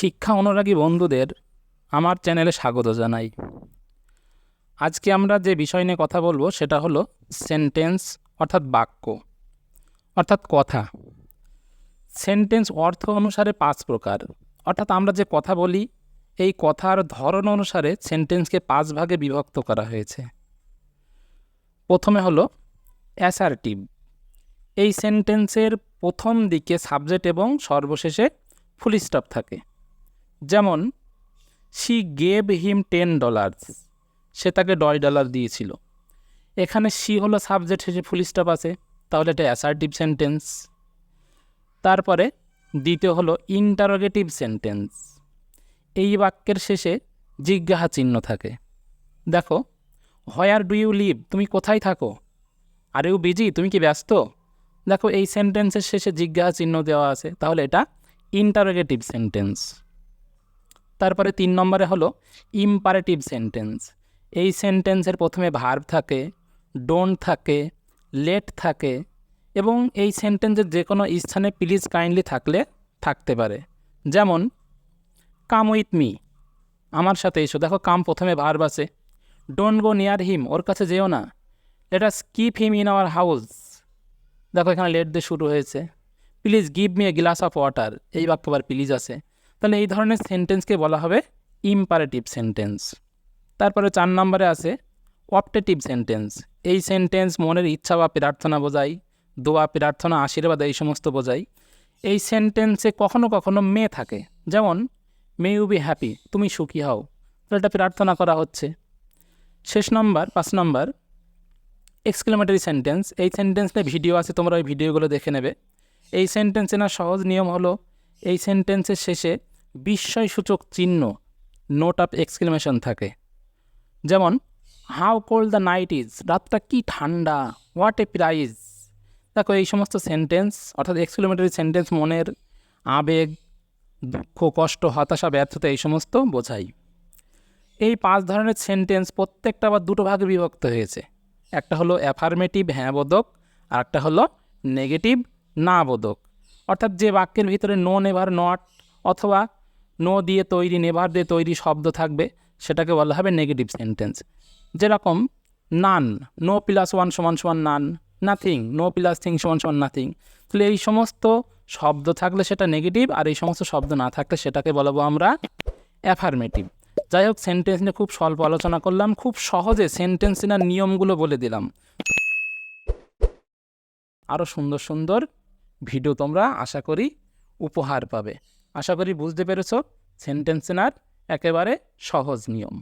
শিক্ষা অনুরাগী বন্ধুদের আমার চ্যানেলে স্বাগত জানাই। আজকে আমরা যে বিষয় নিয়ে কথা বলবো সেটা হলো সেন্টেন্স অর্থাৎ বাক্য অর্থাৎ কথা। সেন্টেন্স অর্থ অনুসারে 5 প্রকার, অর্থাৎ আমরা যে কথা বলি এই কথার ধরন অনুসারে সেন্টেন্সকে 5 ভাগে বিভক্ত করা হয়েছে। প্রথমে হলো অ্যাসার্টিভ। এই সেন্টেন্সের প্রথম দিকে সাবজেক্ট এবং সর্বশেষে ফুল স্টপ থাকে। যেমন শি গেভ হিম $10, সে তাকে $10 দিয়েছিল। এখানে শি হলো সাবজেক্ট, শেষে ফুল স্টপ আছে, তাহলে এটা অ্যাসার্টিভ সেন্টেন্স। তারপরে দ্বিতীয় হলো ইন্টারোগেটিভ সেন্টেন্স। এই বাক্যের শেষে জিজ্ঞাসা চিহ্ন থাকে। দেখো, হোয়ার ডু ইউ লিভ, তুমি কোথায় থাকো? আর ইউ বিজি, তুমি কি ব্যস্ত? দেখো, এই সেন্টেন্সের শেষে জিজ্ঞাসা চিহ্ন দেওয়া আছে, তাহলে এটা ইন্টারোগেটিভ সেন্টেন্স। তারপরে 3 নম্বরে হলো ইম্পারেটিভ সেন্টেন্স। এই সেন্টেন্সের প্রথমে ভার্ব থাকে, ডোন্ট থাকে, লেট থাকে এবং এই সেন্টেন্সের যে কোনো স্থানে প্লিজ কাইন্ডলি থাকলে থাকতে পারে। যেমন কাম উইথ মি, আমার সাথে এসো। দেখো, কাম প্রথমে ভার্ব আছে। ডোন্ট গো নিয়ার হিম, ওর কাছে যেও না। Let us keep him in our house, দেখো এখানে লেট দিয়ে শুরু হয়েছে। Please give me a glass of water, এই বাক্য আবার প্লিজ আছে। তাহলে এই ধরনের সেন্টেন্সকে বলা হবে ইম্পারেটিভ সেন্টেন্স। তারপরে 4 নম্বরে আছে অপটেটিভ সেন্টেন্স। এই সেন্টেন্স মনের ইচ্ছা বা প্রার্থনা বোঝায়, দোয়া, প্রার্থনা, আশীর্বাদ এই সমস্ত বোঝায়। এই সেন্টেন্সে কখনো কখনো মে থাকে। যেমন মে ইউ বি হ্যাপি, তুমি সুখী হও, তাহলে এটা প্রার্থনা করা হচ্ছে। শেষ নম্বর 5 নম্বর এক্সক্লেমেটরি সেন্টেন্স। এই সেন্টেন্সে ভিডিও আছে, তোমরা ওই ভিডিওগুলো দেখে নেবে। এই সেন্টেন্সে না সহজ নিয়ম হলো এই সেন্টেন্সের শেষে বিস্ময়সূচক চিহ্ন, নোট অফ এক্সক্লেমেশন থাকে। যেমন how cold the night is, রাতটা কি ঠান্ডা, হোয়াট এ প্রাইজ। দেখো, এই সমস্ত সেন্টেন্স অর্থাৎ এক্সক্লেমেটরি সেন্টেন্স মনের আবেগ, দুঃখ, কষ্ট, হতাশা, ব্যর্থতা এই সমস্ত বোঝায়। এই 5 ধরনের সেন্টেন্স প্রত্যেকটা আবার 2 ভাগে বিভক্ত হয়েছে। একটা হলো অ্যাফার্মেটিভ, হ্যাঁ বোধক, আর একটা হলো নেগেটিভ, না বোধক। অর্থাৎ যে বাক্যের ভিতরে নো, নেভার, নট অথবা নো দিয়ে তৈরি, নেভার দিয়ে তৈরি শব্দ থাকবে সেটাকে বলা হবে নেগেটিভ সেন্টেন্স। যেরকম নান, নো প্লাস ওয়ান সমান সমান নান, নাথিং, নো প্লাস থিং সমান সমান নাথিং। তাহলে এই সমস্ত শব্দ থাকলে সেটা নেগেটিভ, আর এই সমস্ত শব্দ না থাকলে সেটাকে বলবো আমরা অ্যাফার্মেটিভ। যাই হোক, সেন্টেন্স নিয়ে খুব স্বল্প আলোচনা করলাম, খুব সহজে সেন্টেন্স নেওয়ার নিয়মগুলো বলে দিলাম। আরও সুন্দর সুন্দর ভিডিও তোমরা আশা করি উপহার পাবে। আশা করি বুঝতে পেরেছো সেন্টেন্স নেওয়ার একেবারে সহজ নিয়ম।